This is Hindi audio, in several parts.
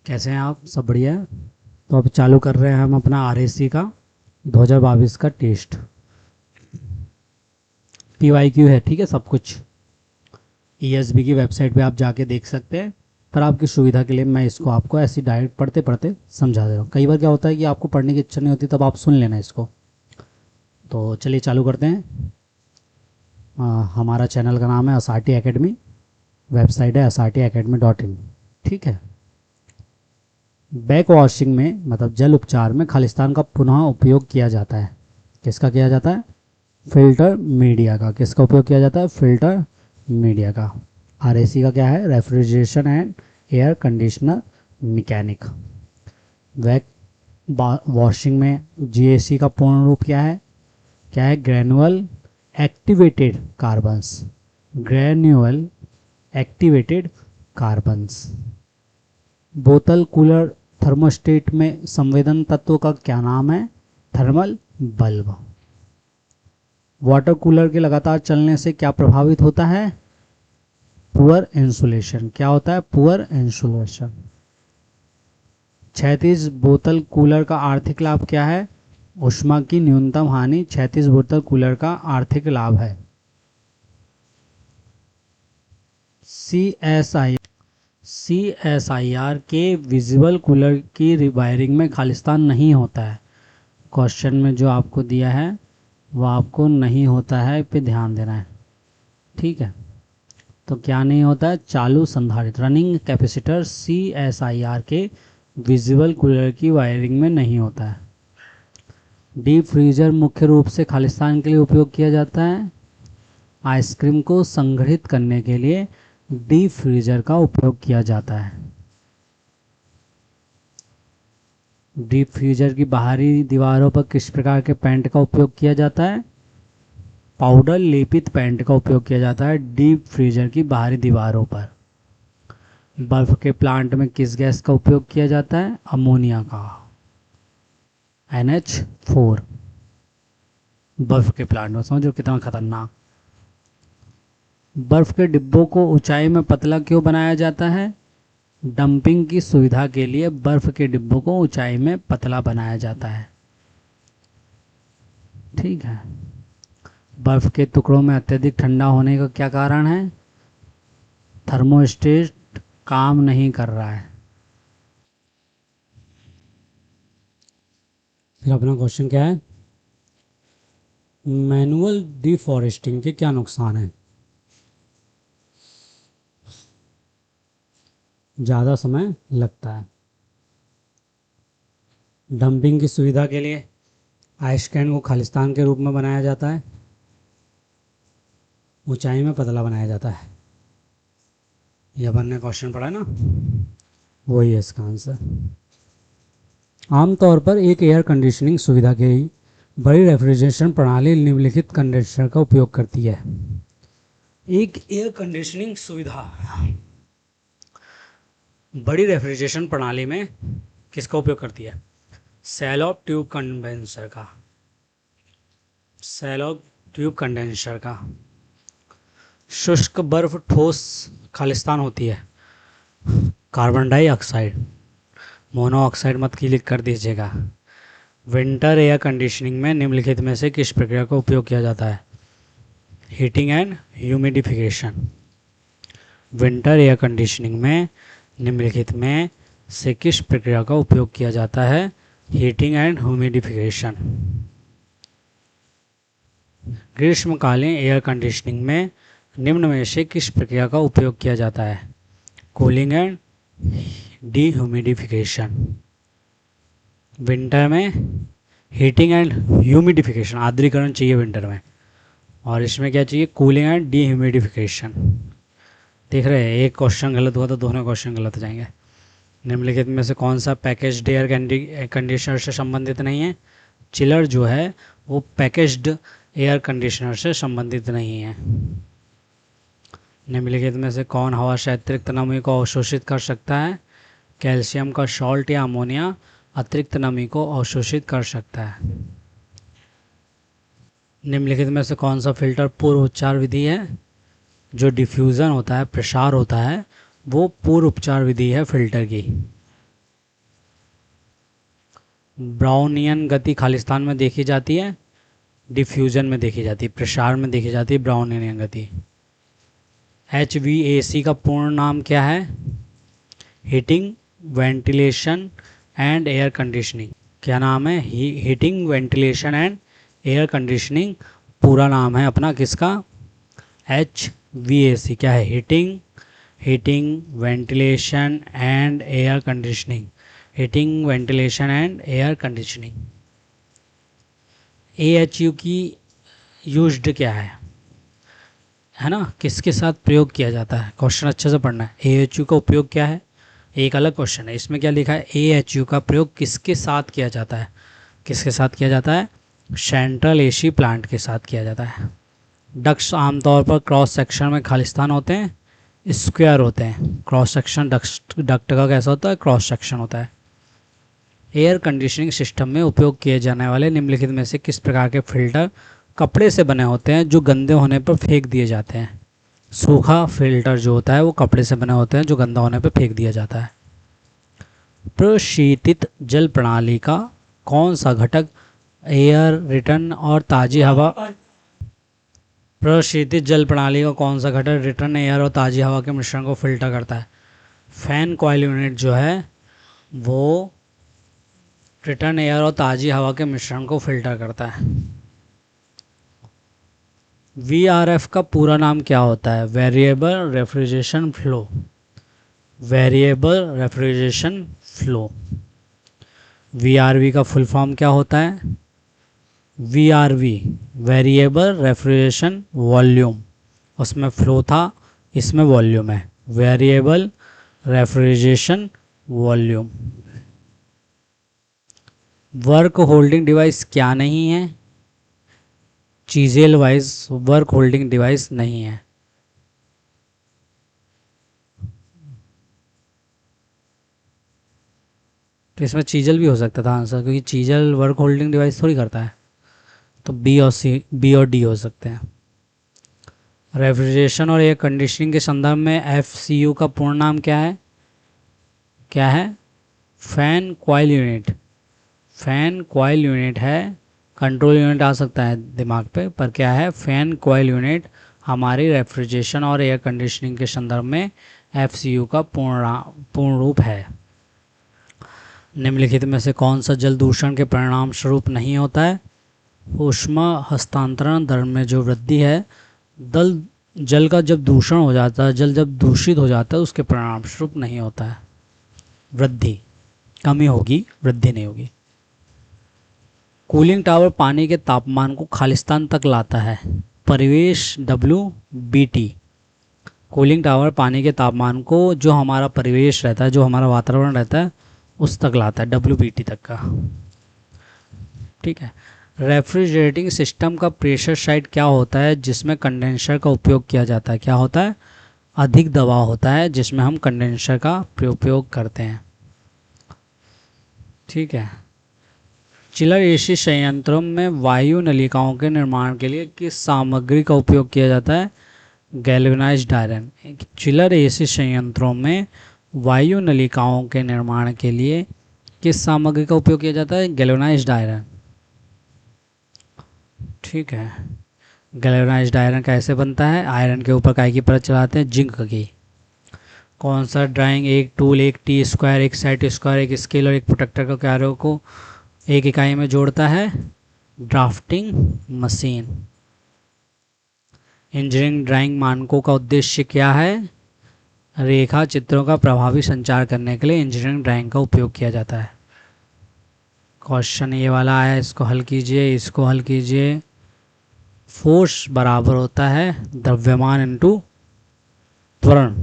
कैसे हैं आप? सब बढ़िया है। तो अब चालू कर रहे हैं हम अपना आरएससी का 2022 का टेस्ट। पीवाईक्यू है, ठीक है, सब कुछ ईएसबी की वेबसाइट पे आप जाके देख सकते हैं। पर आपकी सुविधा के लिए मैं इसको आपको ऐसे डायरेक्ट पढ़ते पढ़ते समझा दे रहा हूँ। कई बार क्या होता है कि आपको पढ़ने की इच्छा नहीं होती, तब आप सुन लेना इसको। तो चलिए चालू करते हैं। हमारा चैनल का नाम है एसआरटी एकेडमी, वेबसाइट है srtacademy.in, ठीक है। बैक वॉशिंग में मतलब जल उपचार में खालिस्तान का पुनः उपयोग किया जाता है। किसका किया जाता है? फिल्टर मीडिया का। किसका उपयोग किया जाता है? फिल्टर मीडिया का। आरएसी का क्या है? Refrigeration and air conditioner mechanic. Back washing में जीएसी का पूर्ण रूप क्या है? क्या है? Granular activated carbons. Granular activated carbons. बोतल कूलर थर्मोस्टेट में संवेदन तत्व का क्या नाम है? Thermal bulb. वाटर कूलर के लगातार चलने से क्या प्रभावित होता है? Poor insulation. क्या होता है? Poor insulation. क्षैतिज बोतल कूलर का आर्थिक लाभ क्या है? ऊष्मा की न्यूनतम हानि क्षैतिज बोतल कूलर का आर्थिक लाभ है। CSIR के विजिबल कूलर की रिवायरिंग में खालिस्तान नहीं होता है। क्वेश्चन में जो आपको दिया है वो आपको नहीं होता है, पे ध्यान देना है, ठीक है। तो क्या नहीं होता है? चालू संधारित्र रनिंग कैपेसिटर CSIR के विजिबल कूलर की वायरिंग में नहीं होता है। डीप फ्रीजर मुख्य रूप से खालिस्तान के लिए उपयोग किया जाता है। आइसक्रीम को संग्रहित करने के लिए डीप फ्रीजर का उपयोग किया जाता है। डीप फ्रीजर की बाहरी दीवारों पर किस प्रकार के पेंट का उपयोग किया जाता है? पाउडर लेपित पेंट का उपयोग किया जाता है डीप फ्रीजर की बाहरी दीवारों पर। बर्फ के प्लांट में किस गैस का उपयोग किया जाता है? अमोनिया का, NH4। बर्फ के प्लांट में समझो कितना खतरनाक। बर्फ के डिब्बों को ऊंचाई में पतला क्यों बनाया जाता है? डंपिंग की सुविधा के लिए बर्फ के डिब्बों को ऊंचाई में पतला बनाया जाता है, ठीक है। बर्फ के टुकड़ों में अत्यधिक ठंडा होने का क्या कारण है? थर्मोस्टेट काम नहीं कर रहा है। फिर अपना क्वेश्चन क्या है? मैनुअल डिफॉरेस्टिंग के क्या नुकसान हैं? ज़्यादा समय लगता है। डंपिंग की सुविधा के लिए आइस कैन को खालिस्तान के रूप में बनाया जाता है। ऊंचाई में पतला बनाया जाता है। यह अपन ने क्वेश्चन पढ़ा ना, वही है इसका आंसर। आमतौर पर एक एयर कंडीशनिंग सुविधा की बड़ी रेफ्रिजरेशन प्रणाली निम्नलिखित कंडेंसर का उपयोग करती है। एक एयर कंडीशनिंग सुविधा बड़ी रेफ्रिजरेशन प्रणाली में किसका उपयोग करती है? सैलॉब ट्यूब कंडेंसर का। सैलॉब ट्यूब कंडेंसर का। शुष्क बर्फ ठोस खालिस्तान होती है। कार्बन डाइऑक्साइड, मोनोऑक्साइड मत क्लिक कर दीजिएगा। विंटर एयर कंडीशनिंग में निम्नलिखित में से किस प्रक्रिया का उपयोग किया जाता है? Heating and humidification. Winter air conditioning में निम्नलिखित में से किस प्रक्रिया का उपयोग किया जाता है? Heating and humidification. ग्रीष्मकालीन एयर कंडीशनिंग में निम्न में से किस प्रक्रिया का उपयोग किया जाता है? Cooling and dehumidification. विंटर में हीटिंग एंड ह्यूमिडिफिकेशन, आर्द्रीकरण चाहिए विंटर में, और इसमें क्या चाहिए? Cooling and dehumidification. देख रहे हैं, एक क्वेश्चन गलत हुआ तो दोनों क्वेश्चन गलत जाएंगे। निम्नलिखित में से कौन सा पैकेज्ड एयर कंडीशनर से संबंधित नहीं है? चिलर जो है वो पैकेज्ड एयर कंडीशनर से संबंधित नहीं है। निम्नलिखित में से कौन हवा से अतिरिक्त नमी को अवशोषित कर सकता है? कैल्शियम का सॉल्ट या अमोनिया अतिरिक्त नमी को अवशोषित कर सकता है। निम्नलिखित में से कौन सा फिल्टर पूर्व उपचार विधि है? जो डिफ्यूज़न होता है, प्रसार होता है, वो पूर्व उपचार विधि है फिल्टर की। ब्राउनियन गति खालिस्तान में देखी जाती है, डिफ्यूजन में देखी जाती है, प्रसार में देखी जाती है ब्राउनियन गति। HVAC का पूर्ण नाम क्या है? Heating, ventilation and air conditioning. क्या नाम है? Heating, ventilation and air conditioning पूरा नाम है अपना किसका? HVAC। क्या है? Heating, ventilation and air conditioning. Heating, ventilation and air conditioning. AHU की यूज्ड क्या है ना, किसके साथ प्रयोग किया जाता है? क्वेश्चन अच्छे से पढ़ना है। AHU का उपयोग क्या है? एक अलग क्वेश्चन है, इसमें क्या लिखा है? AHU का प्रयोग किसके साथ किया जाता है? किसके साथ किया जाता है? सेंट्रल एसी प्लांट के साथ किया जाता है। डक्ट्स आमतौर पर क्रॉस सेक्शन में खालिस्तान होते हैं, स्क्वायर होते हैं। क्रॉस सेक्शन डक्ट का कैसा होता है? क्रॉस सेक्शन होता है। एयर कंडीशनिंग सिस्टम में उपयोग किए जाने वाले निम्नलिखित में से किस प्रकार के फिल्टर कपड़े से बने होते हैं जो गंदे होने पर फेंक दिए जाते हैं? सूखा फिल्टर जो होता है वो कपड़े से बने होते हैं जो गंदा होने पर फेंक दिया जाता है। प्रशीतित जल प्रणाली का कौन सा घटक एयर रिटर्न और ताज़ी हवा प्रशीतित जल प्रणाली का कौन सा घटक रिटर्न एयर और ताज़ी हवा के मिश्रण को फिल्टर करता है? फैन कॉइल यूनिट जो है वो रिटर्न एयर और ताज़ी हवा के मिश्रण को फिल्टर करता है। VRF का पूरा नाम क्या होता है? Variable refrigeration flow. Variable refrigeration flow. VRV का फुल फॉर्म क्या होता है? VRV variable refrigeration volume. उसमें फ्लो था, इसमें वॉल्यूम है। Variable refrigeration volume. Work holding device क्या नहीं है? चीजेल वाइज वर्क होल्डिंग डिवाइस नहीं है। तो इसमें चीजल भी हो सकता था आंसर, क्योंकि चीजल वर्क होल्डिंग डिवाइस थोड़ी करता है। तो बी और डी हो सकते हैं। रेफ्रिजरेशन और एयर कंडीशनिंग के संदर्भ में FCU का पूर्ण नाम क्या है? क्या है? Fan coil unit. Fan coil unit है। कंट्रोल यूनिट आ सकता है दिमाग पे, पर क्या है? फैन कॉइल यूनिट हमारी रेफ्रिजरेशन और एयर कंडीशनिंग के संदर्भ में FCU का पूर्ण रूप है। निम्नलिखित में से कौन सा जल दूषण के परिणाम स्वरूप नहीं होता है? ऊष्मा हस्तांतरण दर में जो वृद्धि है, जल का जब दूषण हो जाता है, जल जब दूषित हो जाता है, उसके परिणाम स्वरूप नहीं होता है वृद्धि। कमी होगी, वृद्धि नहीं होगी। कूलिंग टावर पानी के तापमान को खालिस्तान तक लाता है। परिवेश WBT। कूलिंग टावर पानी के तापमान को, जो हमारा परिवेश रहता है, जो हमारा वातावरण रहता है, उस तक लाता है, WBT तक का। ठीक है। रेफ्रिजरेटिंग सिस्टम का प्रेशर साइड क्या होता है जिसमें कंडेंसर का उपयोग किया जाता है? क्या होता है? अधिक दबाव होता है जिसमें हम कंडेंसर का उपयोग करते हैं। ठीक है। चिलर एसी संयंत्रों में वायु नलिकाओं के निर्माण के लिए किस सामग्री का उपयोग किया जाता है? Galvanised iron. चिलर एसी संयंत्रों में वायु नलिकाओं के निर्माण के लिए किस सामग्री का उपयोग किया जाता है? Galvanised iron. ठीक है। गैल्वेनाइज्ड आयरन कैसे बनता है? आयरन के ऊपर काय की परत चढ़ाते हैं? जिंक की। कौन सा ड्राइंग एक टूल, एक टी स्क्वायर, एक सेट स्क्वायर, एक स्केल और एक प्रोटेक्टर के कार्यों को एक इकाई में जोड़ता है? Drafting machine. इंजीनियरिंग ड्राइंग मानकों का उद्देश्य क्या है? रेखा चित्रों का प्रभावी संचार करने के लिए इंजीनियरिंग ड्राइंग का उपयोग किया जाता है। क्वेश्चन ये वाला आया, इसको हल कीजिए, इसको हल कीजिए। फोर्स बराबर होता है द्रव्यमान इंटू त्वरण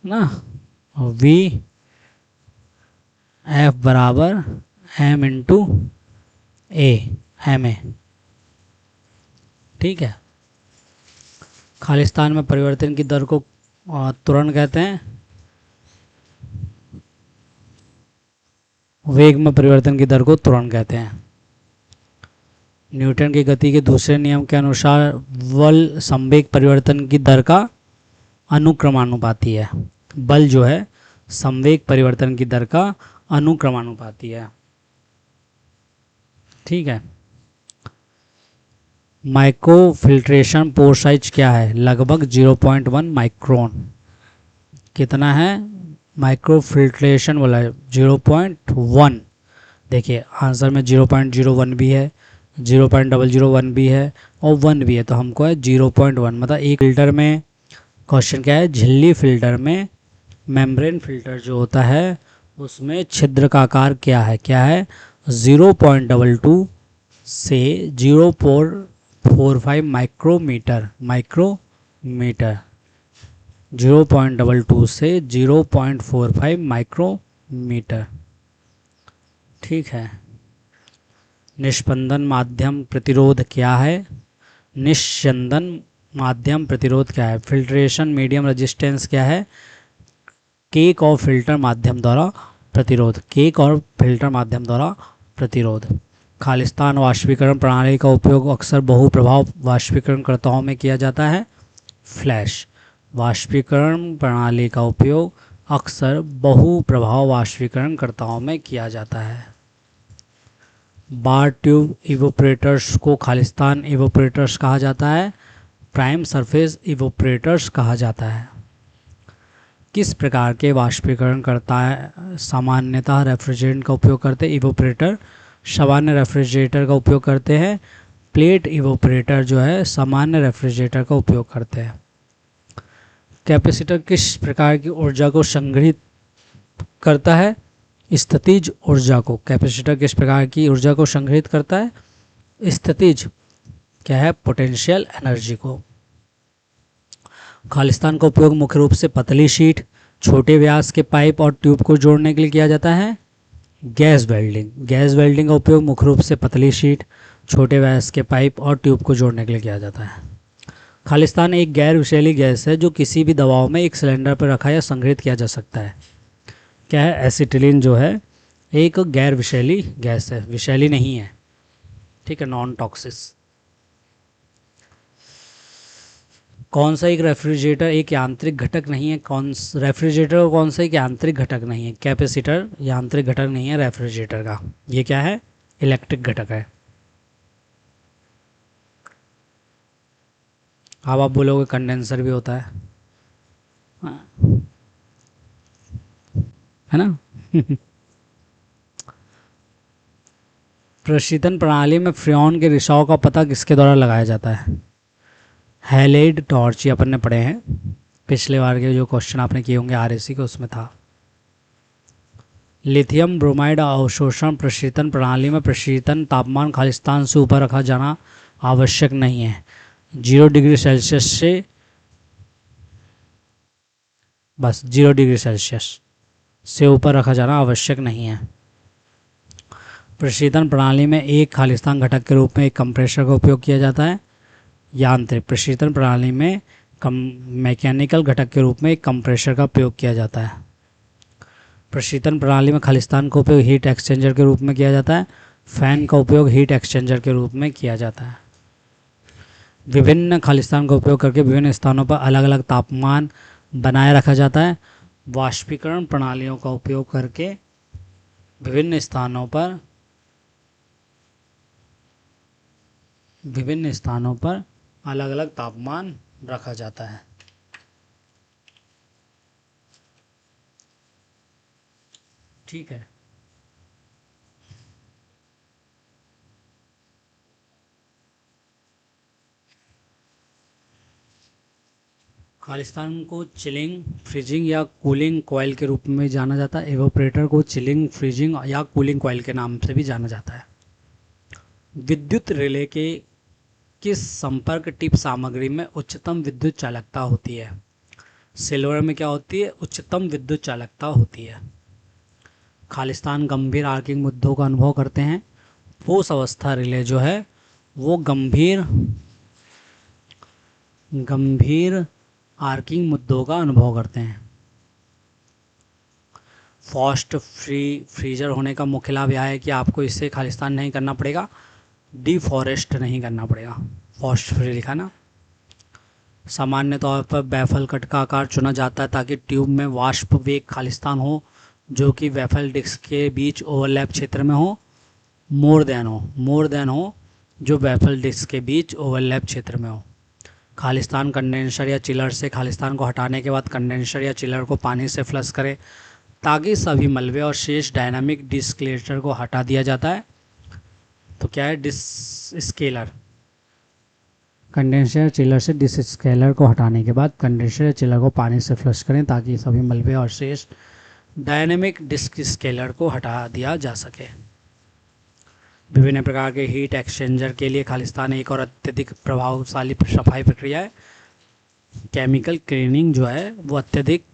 ना, V F बराबर M इंटू MA। ठीक है। खालिस्तान में परिवर्तन की दर को त्वरण कहते हैं। वेग में परिवर्तन की दर को त्वरण कहते हैं। न्यूटन की गति के दूसरे नियम के अनुसार बल संवेग परिवर्तन की दर का अनुक्रमानुपाती है। बल जो है संवेग परिवर्तन की दर का अनुक्रमानुपाती है। ठीक है। माइक्रो फिल्ट्रेशन पोर साइज क्या है? लगभग 0.1 माइक्रोन। कितना है? माइक्रो फिल्ट्रेशन बोला है 0.1। देखिए आंसर में 0.01 भी है, 0.001 भी है और 1 भी है, तो हमको है 0.1। मतलब एक फिल्टर में, क्वेश्चन क्या है, झिल्ली फिल्टर में मेम्ब्रेन फिल्टर जो होता है उसमें छिद्र का आकार क्या है? क्या है? 0.22 से 0.45 माइक्रोमीटर। 0.22 से 0.45 माइक्रोमीटर। ठीक है। निस्पंदन माध्यम प्रतिरोध क्या है? निस्पंदन माध्यम प्रतिरोध क्या है? फिल्ट्रेशन मीडियम रेजिस्टेंस क्या है? केक और फिल्टर माध्यम द्वारा प्रतिरोध। केक और फिल्टर माध्यम द्वारा प्रतिरोध। खालिस्तान वाष्पीकरण प्रणाली का उपयोग अक्सर बहुप्रभाव वाष्पीकरणकर्ताओं में किया जाता है। फ्लैश वाष्पीकरण प्रणाली का उपयोग अक्सर बहुप्रभाव वाष्पीकरणकर्ताओं में किया जाता है। बार ट्यूब इवोपरेटर्स को खालिस्तान इवोपरेटर्स कहा जाता है। प्राइम सरफेस इवोपरेटर्स कहा जाता है। किस प्रकार के वाष्पीकरण करता है सामान्यतः रेफ्रिजरेंट का उपयोग करते हैं? इवोपरेटर सामान्य रेफ्रिजरेटर का उपयोग करते हैं। प्लेट इवोपरेटर जो है सामान्य रेफ्रिजरेटर का उपयोग करते हैं। कैपेसिटर किस प्रकार की ऊर्जा को संग्रहित करता है? स्थितिज ऊर्जा को। कैपेसिटर किस प्रकार की ऊर्जा को संग्रहित करता है? स्थितिज क्या है? पोटेंशियल एनर्जी को। खालिस्तान का उपयोग मुख्य रूप से पतली शीट, छोटे व्यास के पाइप और ट्यूब को जोड़ने के लिए किया जाता है। Gas welding. गैस वेल्डिंग का उपयोग मुख्य रूप से पतली शीट, छोटे व्यास के पाइप और ट्यूब को जोड़ने के लिए किया जाता है। खालिस्तान एक गैर विषैली गैस है जो किसी भी दबाव में एक सिलेंडर पर रखा या संग्रहित किया जा सकता है। क्या है? एसिटिलीन जो है एक गैर विषैली गैस है, विषैली नहीं है। ठीक है, नॉन टॉक्सिस। कौन सा एक रेफ्रिजरेटर एक यांत्रिक घटक नहीं है? रेफ्रिजरेटर कौन सा एक यांत्रिक घटक नहीं है? कैपेसिटर यांत्रिक घटक नहीं है रेफ्रिजरेटर का। ये क्या है? इलेक्ट्रिक घटक है। अब आप बोलोगे कंडेंसर भी होता है, है ना? प्रशीतन प्रणाली में फ्रेऑन के रिसाव का पता किसके द्वारा लगाया जाता है? हैलाइड टॉर्च, ये अपन ने पढ़े हैं पिछले बार के जो क्वेश्चन आपने किए होंगे आरएसी के, उसमें था। लिथियम ब्रोमाइड अवशोषण प्रशीतन प्रणाली में प्रशीतन तापमान खालिस्तान से ऊपर रखा जाना आवश्यक नहीं है। 0 डिग्री सेल्सियस से, बस 0 डिग्री सेल्सियस से ऊपर रखा जाना आवश्यक नहीं है। प्रशीतन प्रणाली में एक खालिस्तान घटक के रूप में एक कंप्रेसर का उपयोग किया जाता है। यांत्रिक प्रशीतन प्रणाली में मैकेनिकल घटक के रूप में एक कंप्रेसर का उपयोग किया जाता है। प्रशीतन प्रणाली में खालिस्तान का उपयोग हीट एक्सचेंजर के रूप में किया जाता है। फैन का उपयोग हीट एक्सचेंजर के रूप में किया जाता है। विभिन्न खालिस्तान का उपयोग करके विभिन्न स्थानों पर अलग अलग तापमान बनाए रखा जाता है। वाष्पीकरण प्रणालियों का उपयोग करके विभिन्न स्थानों पर अलग अलग तापमान रखा जाता है। ठीक है। खालिस्तान को चिलिंग, फ्रीजिंग या कूलिंग कॉइल के रूप में जाना जाता है। एवोपरेटर को चिलिंग, फ्रीजिंग या कूलिंग कॉइल के नाम से भी जाना जाता है। विद्युत रिले के किस संपर्क टिप सामग्री में उच्चतम विद्युत चालकता होती है? सिल्वर में क्या होती है? उच्चतम विद्युत चालकता होती है। खालिस्तान गंभीर आर्किंग मुद्दों का अनुभव करते हैं। ठोस अवस्था रिले जो है वो गंभीर आर्किंग मुद्दों का अनुभव करते हैं। फॉस्ट फ्रीजर होने का मुख्य लाभ यह है कि आपको इससे खालिस्तान नहीं करना पड़ेगा, डिफॉरेस्ट नहीं करना पड़ेगा। फॉस्ट फ्री लिखा ना। सामान्य तौर पर बैफल कट का आकार चुना जाता है ताकि ट्यूब में वाष्प वेग खालिस्तान हो जो कि बैफल डिस्क के बीच ओवरलैप क्षेत्र में हो। मोर देन हो जो बैफल डिस्क के बीच ओवरलैप क्षेत्र में हो। खालिस्तान कंडेंसर या चिलर से खालिस्तान को हटाने के बाद कंडेंसर या चिलर को पानी से फ्लश करें ताकि सभी मलबे और शेष डायनामिक डिस्क्लेटर को हटा दिया जाता है। तो क्या है डिस्केलर, कंडेंसर चिलर से डिस्केलर को हटाने के बाद कंडेंसर चिलर को पानी से फ्लश करें ताकि सभी मलबे और शेष डायनेमिक डिस्क स्केलर को हटा दिया जा सके। विभिन्न प्रकार के हीट एक्सचेंजर के लिए खालिस्तान एक और अत्यधिक प्रभावशाली सफाई प्रक्रिया है। केमिकल क्लीनिंग जो है वो अत्यधिक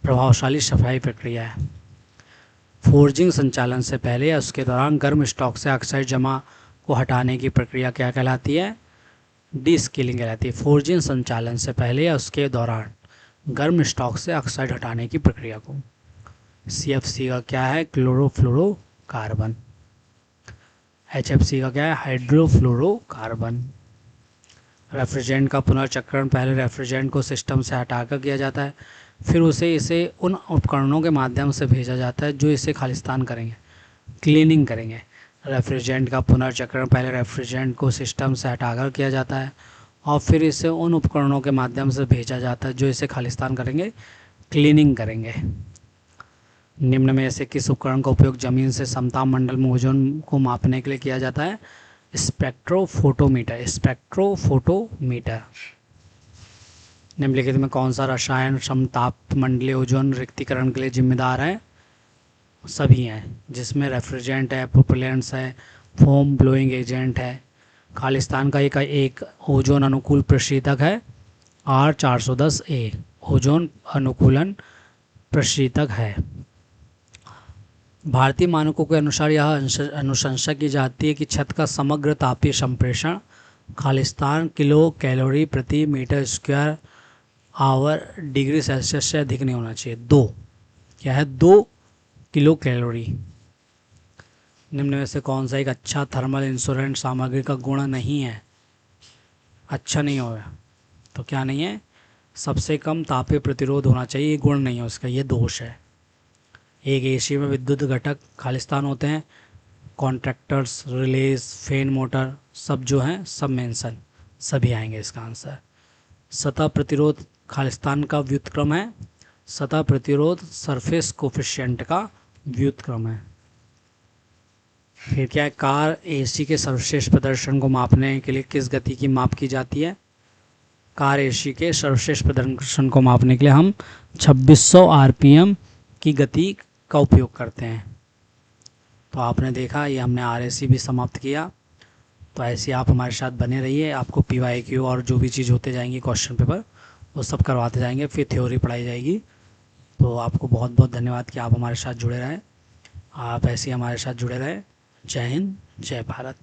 प्रभावशाली सफाई प्रक्रिया है। फोर्जिंग संचालन से पहले या उसके दौरान गर्म स्टॉक से ऑक्साइड जमा को हटाने की प्रक्रिया क्या कहलाती है? डीस्किलिंग कहलाती है। फोर्जिंग संचालन से पहले या उसके दौरान गर्म स्टॉक से ऑक्साइड हटाने की प्रक्रिया को। CFC का क्या है? क्लोरोफ्लोरोकार्बन। HFC का क्या है? हाइड्रोफ्लोरोकार्बन। रेफ्रिजरेंट का पुनर्चक्रण पहले रेफ्रिजरेंट को सिस्टम से हटाकर किया जाता है, फिर इसे उन उपकरणों के माध्यम से भेजा जाता है जो इसे खालिस्तान करेंगे, क्लीनिंग करेंगे। रेफ्रिजरेंट का पुनर्चक्रण पहले रेफ्रिजरेंट को सिस्टम से हटाकर किया जाता है और फिर इसे उन उपकरणों के माध्यम से भेजा जाता है जो इसे खालिस्तान करेंगे, क्लीनिंग करेंगे। निम्न में से किस उपकरण का उपयोग जमीन से समताप मंडल में ओजोन को मापने के लिए किया जाता है? स्पेक्ट्रोफोटोमीटर। स्पेक्ट्रोफोटोमीटर। निम्नलिखित में कौन सा रसायन समताप मंडलीय ओजोन रिक्तीकरण के लिए जिम्मेदार है? सभी हैं, जिसमें रेफ्रिजरेंट है, प्रोपेलेंट्स है, फोम ब्लोइंग एजेंट है। खालिस्तान का एक ओजोन अनुकूल प्रशीतक है R410A, ओजोन अनुकूलन प्रशीतक है। भारतीय मानकों के अनुसार यह अनुशंसा की जाती है कि छत का समग्र तापीय संप्रेषण खालिस्तान किलो कैलोरी प्रति metre square hour degree Celsius से अधिक नहीं होना चाहिए। 2 क्या है? 2 किलो कैलोरी। निम्न में से कौन सा एक अच्छा थर्मल इंसुलेंट सामग्री का गुण नहीं है? अच्छा नहीं होगा तो क्या नहीं है? सबसे कम तापीय प्रतिरोध होना चाहिए, ये गुण नहीं है उसका, ये दोष है। एक AC में विद्युत घटक खालिस्तान होते हैं, कॉन्ट्रैक्टर्स, रिलेज, फैन मोटर, सब जो हैं सब मेंशन, सभी आएंगे इसका आंसर। सतह प्रतिरोध खालिस्तान का व्युत्क्रम है। सतह प्रतिरोध सरफेस कोफिशिएंट का व्युत्क्रम है। फिर क्या है? कार AC के सर्वश्रेष्ठ प्रदर्शन को मापने के लिए किस गति की माप की जाती है? कार AC के सर्वश्रेष्ठ प्रदर्शन को मापने के लिए हम 2600 RPM की गति का उपयोग करते हैं। तो आपने देखा, ये हमने RAC भी समाप्त किया। तो ऐसे आप हमारे साथ बने रहिए, आपको PYQ और जो भी चीज़ होते जाएंगी क्वेश्चन पेपर वो सब करवाते जाएंगे, फिर थ्योरी पढ़ाई जाएगी। तो आपको बहुत बहुत धन्यवाद कि आप हमारे साथ जुड़े रहें। आप ऐसे ही हमारे साथ जुड़े रहें। जय हिंद, जय भारत।